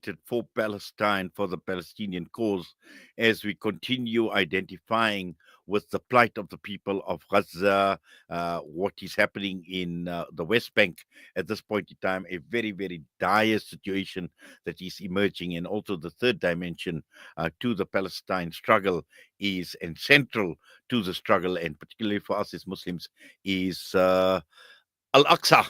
united for Palestine, for the Palestinian cause, as we continue identifying with the plight of the people of Gaza, what is happening in the West Bank at this point in time, a very, very dire situation that is emerging. And also, the third dimension to the Palestine struggle is, and central to the struggle, and particularly for us as Muslims, is Al-Aqsa,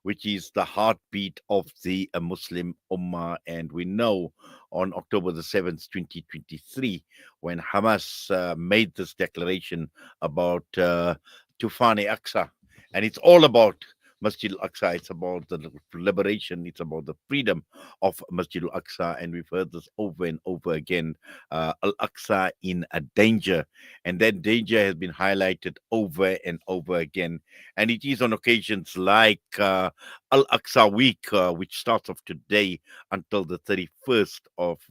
which is the heartbeat of the Muslim Ummah. And we know on October the 7th, 2023, when Hamas made this declaration about Tufan Aqsa, and it's all about Masjid al-Aqsa, it's about the liberation, it's about the freedom of Masjid al-Aqsa, and we've heard this over and over again, Al-Aqsa in a danger, and that danger has been highlighted over and over again, and it is on occasions like Al Aqsa Week, which starts off today until the 31st of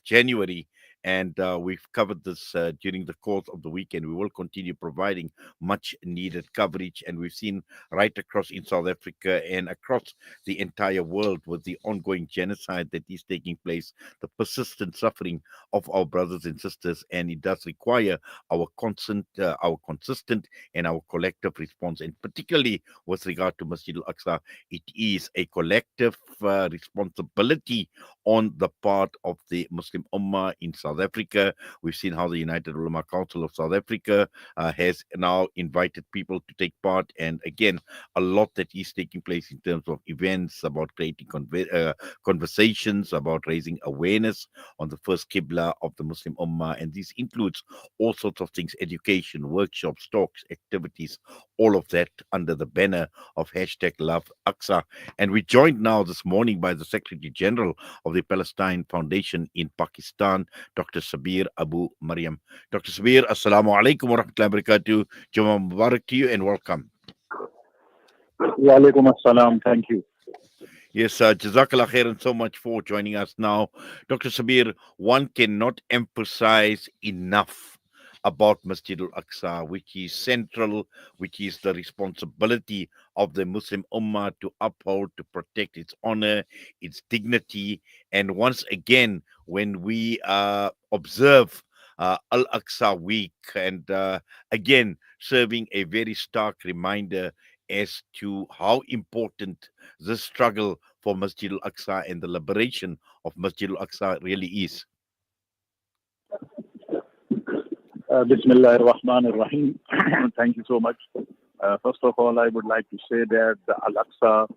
January. And we've covered this during the course of the weekend. We will continue providing much needed coverage. And we've seen right across in South Africa and across the entire world with the ongoing genocide that is taking place, the persistent suffering of our brothers and sisters. And it does require our consistent and our collective response. And particularly with regard to Masjid al-Aqsa, it is a collective responsibility on the part of the Muslim Ummah in South Africa. We've seen how the United Ulama Council of South Africa has now invited people to take part. And again, a lot that is taking place in terms of events, about creating conversations, about raising awareness on the first Qibla of the Muslim Ummah. And this includes all sorts of things: education, workshops, talks, activities, all of that under the banner of hashtag Love Aqsa. And we're joined now this morning by the Secretary General of the Palestine Foundation in Pakistan, Dr. Sabir Abu Maryam. Dr. Sabir, Assalamu alaikum wa rahmatullahi wa barakatuh. Jummah Mubarak to you and welcome. Wa alaikum assalam. Thank you. Yes, Jazakallah khairan so much for joining us now. Dr. Sabir, one cannot emphasize enough about Masjid al-Aqsa, which is central, which is the responsibility of the Muslim Ummah to uphold, to protect its honor, its dignity. And once again, when we observe Al-Aqsa Week, and again, serving a very stark reminder as to how important this struggle for Masjid al-Aqsa and the liberation of Masjid al-Aqsa really is. Bismillah ar-Rahman ar-Rahim. Thank you so much. First of all, I would like to say that the Al-Aqsa,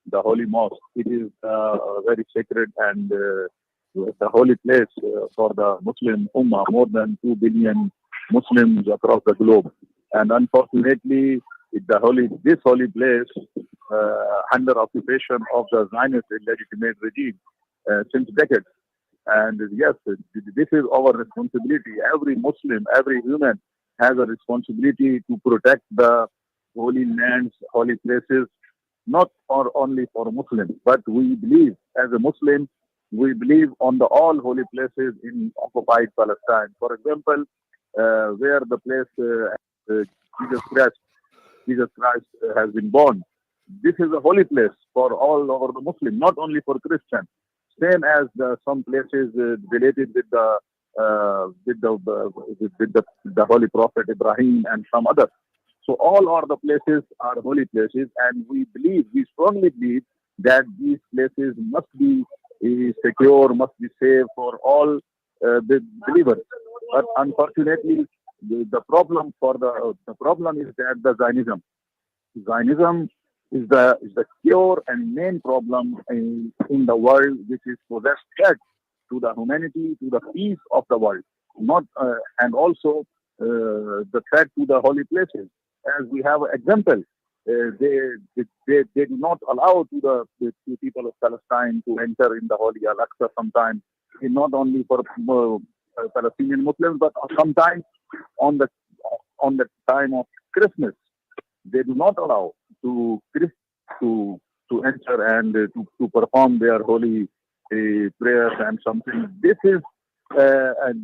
the Holy Mosque, it is very sacred and the holy place for the Muslim Ummah, more than 2 billion Muslims across the globe. And unfortunately, this holy place under occupation of the Zionist illegitimate regime since decades. And yes, this is our responsibility. Every Muslim, every human has a responsibility to protect the holy lands, holy places, not only for Muslims, but we believe, as a Muslim, we believe on the all holy places in occupied Palestine. For example, where the place Jesus Christ has been born. This is a holy place for all over the Muslim, not only for Christians. Same as some places related with the Holy Prophet Ibrahim and some others. So all are the places are holy places, and we strongly believe that these places must be secure, must be safe for all the believers. But unfortunately, the problem is that the Zionism is the cure and main problem in the world, which is possessed threat to the humanity, to the peace of the world, not and also the threat to the holy places. As we have an example, they do not allow to the people of Palestine to enter in the holy Al-Aqsa sometimes, not only for Palestinian Muslims, but sometimes on the time of Christmas. They do not allow to enter and to perform their holy prayers and something. This is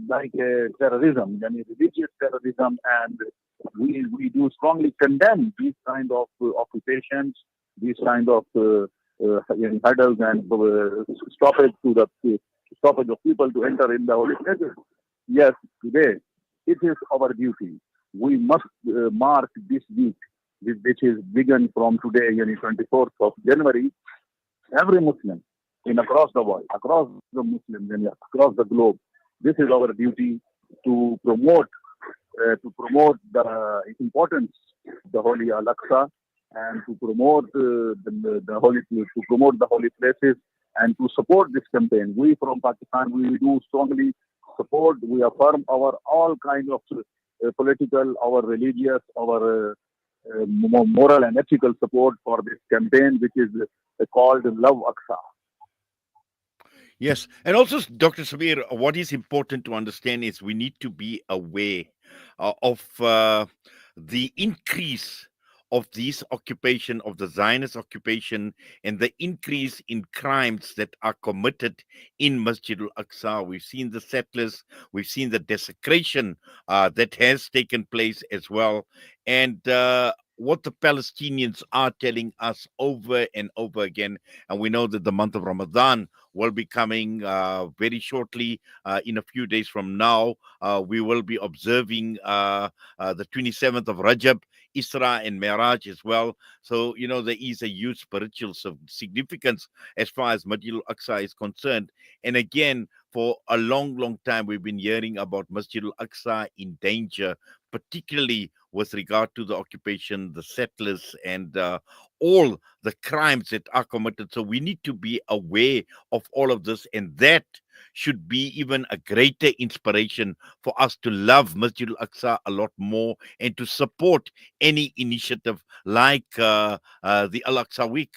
like terrorism, religious terrorism, and we do strongly condemn these kind of occupations, these kind of in hurdles and stoppage of people to enter in the holy places. Yes, today it is our duty. We must mark this week, which is begun from today, 24th of January. Every Muslim in across the world, across the Muslims and across the globe, this is our duty to promote the importance of the Holy Al-Aqsa and to promote to promote the holy places and to support this campaign. We from Pakistan, we do strongly support. We affirm our all kind of political, our religious, our moral and ethical support for this campaign, which is called Love Aqsa. Yes, and also, Dr. Sabir, what is important to understand is we need to be aware of the increase of this occupation, of the Zionist occupation, and the increase in crimes that are committed in Masjid al-Aqsa. We've seen the settlers, we've seen the desecration that has taken place as well, and what the Palestinians are telling us over and over again. And we know that the month of Ramadan will be coming very shortly. In a few days from now, we will be observing the 27th of Rajab, Isra and Miraj as well. So, there is a huge spiritual significance as far as Masjid al-Aqsa is concerned. And again, for a long, long time, we've been hearing about Masjid al-Aqsa in danger, particularly with regard to the occupation, the settlers, and all the crimes that are committed. So we need to be aware of all of this, and that should be even a greater inspiration for us to love Masjid al-Aqsa a lot more and to support any initiative like the Al-Aqsa Week.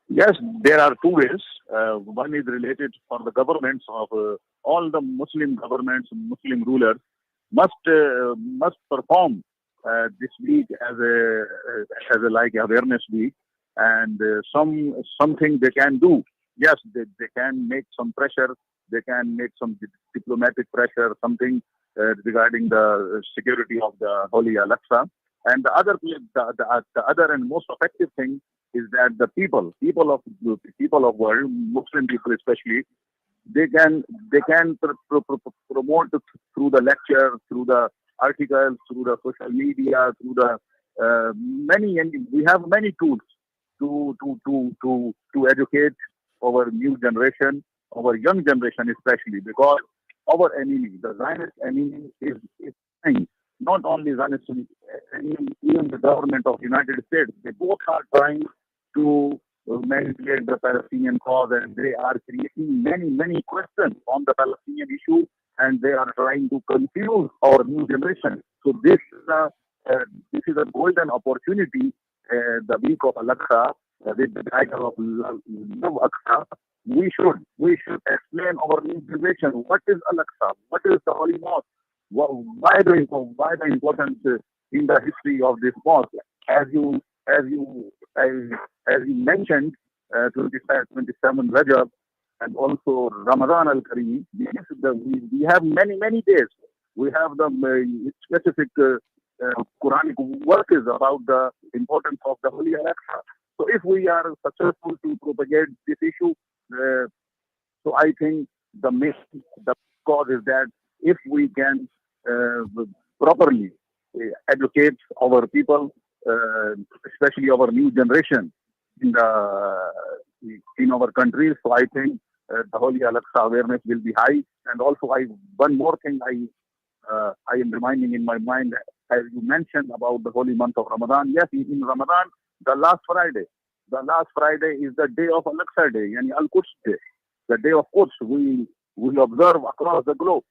Yes, there are two ways. One is related for the governments of all the Muslim governments, Muslim rulers must perform this week as a like awareness week, and something they can do. Yes, they can make some pressure. They can make some diplomatic pressure, something regarding the security of the Holy Al-Aqsa. And the other and most effective thing is that the people of world, Muslim people especially, they can promote through the lecture, through the articles, through the social media, through the many, and we have many tools to educate our new generation, our young generation especially, because our enemy, the Zionist enemy, is trying. Not only Zionist enemy, even the government of United States, they both are trying to manipulate the Palestinian cause, and they are creating many questions on the Palestinian issue, and they are trying to confuse our new generation. So this is a golden opportunity, the week of Al-Aqsa, with the title of Love Aqsa. We should explain our new generation what is Al-Aqsa, what is the Holy Mosque, why the importance in the history of this mosque. As you as you as, as you mentioned, 25, 27 Rajab and also Ramadan al Kareem. We have many days. We have the specific Quranic verses about the importance of the Holy Al-Aqsa. So if we are successful to propagate this issue, so I think the cause is that if we can properly educate our people, uh, especially our new generation in our countries, so I think the Holy Al-Aqsa awareness will be high. And also, one more thing I am reminding in my mind, as you mentioned about the holy month of Ramadan. Yes, in Ramadan, the last Friday, is the day of Al-Aqsa Day, yani Al-Quds Day, the day of Quds. We observe across the globe.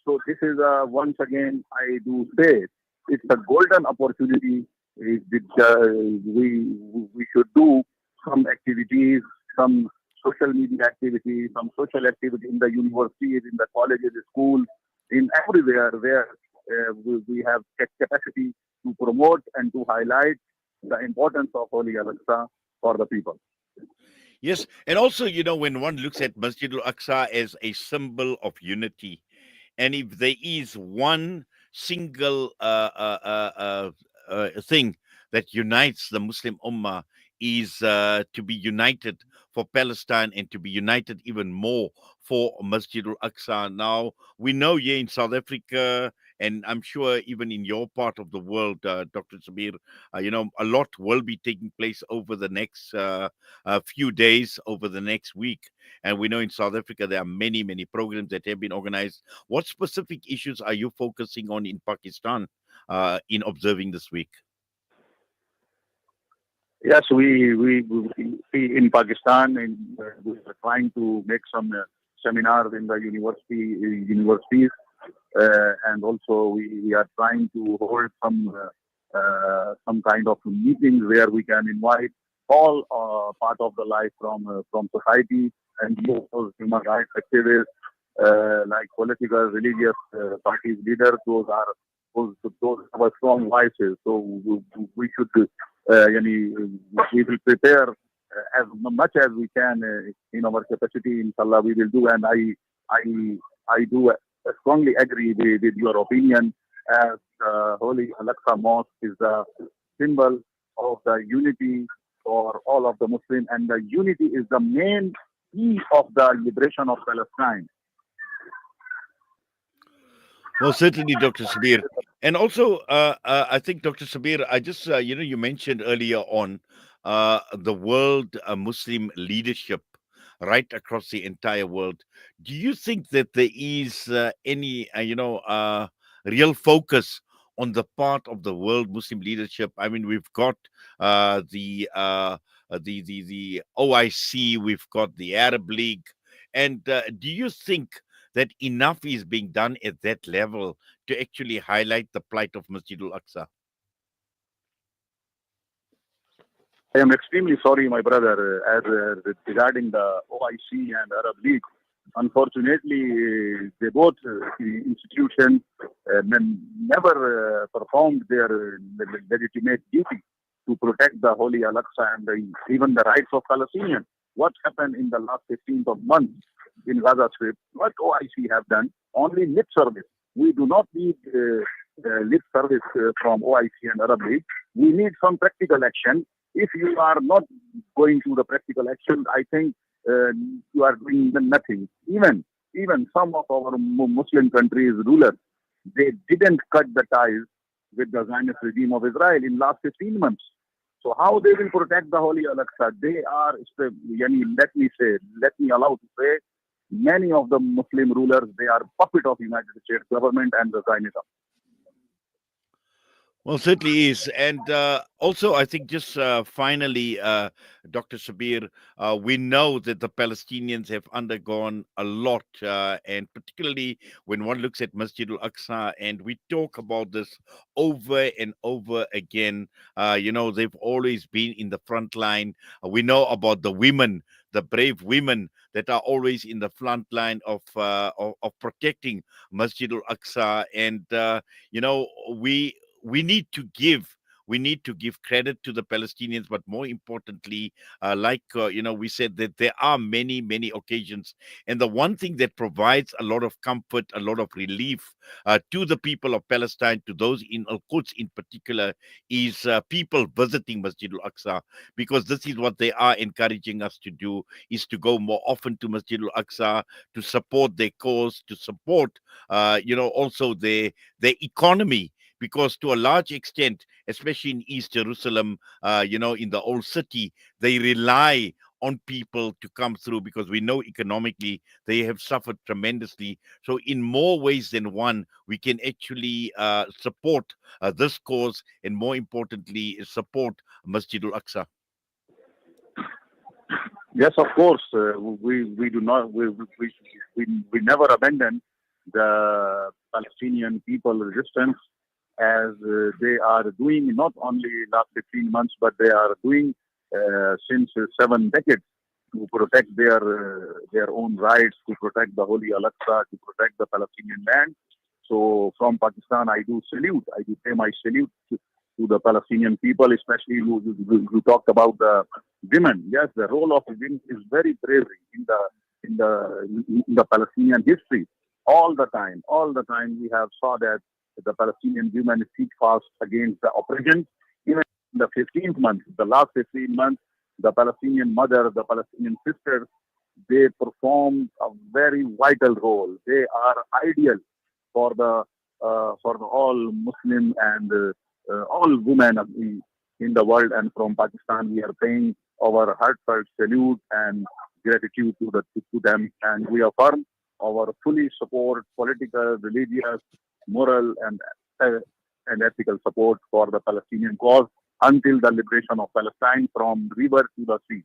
So this is once again I do say it's a golden opportunity. We should do some activities, some social media activities, some social activity in the universities, in the colleges, schools, in everywhere where we have capacity to promote and to highlight the importance of Holy Al-Aqsa for the people. Yes, and also, when one looks at Masjid al-Aqsa as a symbol of unity, and if there is one single thing that unites the Muslim Ummah, is to be united for Palestine and to be united even more for Masjid al-Aqsa. Now, we know here in South Africa, and I'm sure even in your part of the world, Dr. Sabir, a lot will be taking place over the next few days, over the next week. And we know in South Africa there are many, many programs that have been organized. What specific issues are you focusing on in Pakistan in observing this week? Yes, we in Pakistan, we are trying to make some seminars in the universities, and also we are trying to hold some kind of meetings where we can invite all part of the life from society and those human rights activists, like political, religious parties leaders. Those are strong voices. So we should, we will prepare as much as we can in our capacity. Inshallah, we will do. And I, I do strongly agree with your opinion, as Holy Al-Aqsa Mosque is the symbol of the unity for all of the Muslims, and the unity is the main key of the liberation of Palestine. Well, certainly, Dr. Sabir. And also, I think, Dr. Sabir, I just, you mentioned earlier on the world Muslim leadership right across the entire world. Do you think that there is any, real focus on the part of the world Muslim leadership? I mean, we've got the OIC, we've got the Arab League, and do you think that enough is being done at that level to actually highlight the plight of Masjid al-Aqsa? I am extremely sorry, my brother, as regarding the OIC and Arab League. Unfortunately, they both institutions never performed their legitimate duty to protect the Holy Al-Aqsa and even the rights of Palestinians. What happened in the last 15th of month in Gaza Strip? What OIC have done? Only lip service. We do not need lip service from OIC and Arab League. We need some practical action. If you are not going to the practical action, I think you are doing nothing. Even some of our Muslim countries rulers, they didn't cut the ties with the Zionist regime of Israel in last 15 months. So how they will protect the Holy Al-Aqsa? They are, let me allow to say, many of the Muslim rulers, they are puppet of United States government and the Zionism. Well, certainly is. And also, I think just finally, Dr. Sabir, we know that the Palestinians have undergone a lot, and particularly when one looks at Masjid al-Aqsa, and we talk about this over and over again, they've always been in the front line. We know about the women, the brave women that are always in the front line of protecting Masjid al-Aqsa. And, we need to give credit to the Palestinians, but more importantly, we said that there are many, many occasions, and the one thing that provides a lot of comfort, a lot of relief to the people of Palestine, to those in Al-Quds in particular, is people visiting Masjid al-Aqsa, because this is what they are encouraging us to do: is to go more often to Masjid al-Aqsa, to support their cause, to support, also their economy, because to a large extent, especially in East Jerusalem, in the old city, they rely on people to come through, because we know economically they have suffered tremendously. So in more ways than one, we can actually support this cause, and more importantly, support Masjid al-Aqsa. Yes, of course. We do not we never abandon the Palestinian people resistance, as they are doing not only last 15 months, but they are doing since 7 decades to protect their own rights, to protect the Holy Al-Aqsa, to protect the Palestinian land. So from Pakistan, I do salute. I do pay my salute to the Palestinian people, especially you talked about the women. Yes, the role of women is very bravery in the Palestinian history. All the time, we have saw that the Palestinian women speak fast against the oppression. Even in the 15th month, the last 15 months, the Palestinian mother, the Palestinian sisters, they perform a very vital role. They are ideal for the all Muslim and all women in the world. And from Pakistan, we are paying our heartfelt salute and gratitude to them, and we affirm our fully support, political, religious, moral, uh, and ethical support for the Palestinian cause until the liberation of Palestine from river to the sea.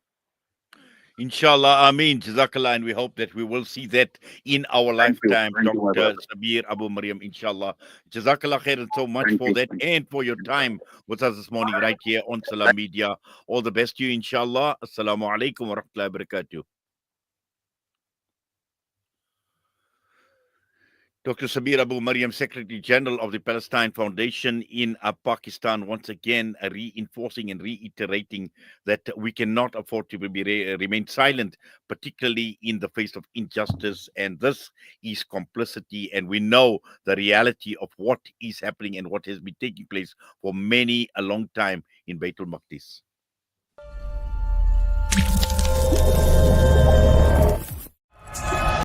Inshallah, Ameen, Jazakallah, and we hope that we will see that in our lifetime, Thank you, my Dr. brother. Sabir Abu Maryam, inshallah. Jazakallah khairan so much Thank for you. that and for your time with us this morning right here on Salam Media. All the best to you, inshallah. Assalamu alaikum wa rahmatullahi wa barakatuh. Dr. Sabir Abu Maryam, Secretary General of the Palestine Foundation in Pakistan, once again reinforcing and reiterating that we cannot afford to remain silent, particularly in the face of injustice. And this is complicity. And we know the reality of what is happening and what has been taking place for many a long time in Baitul Maqdis.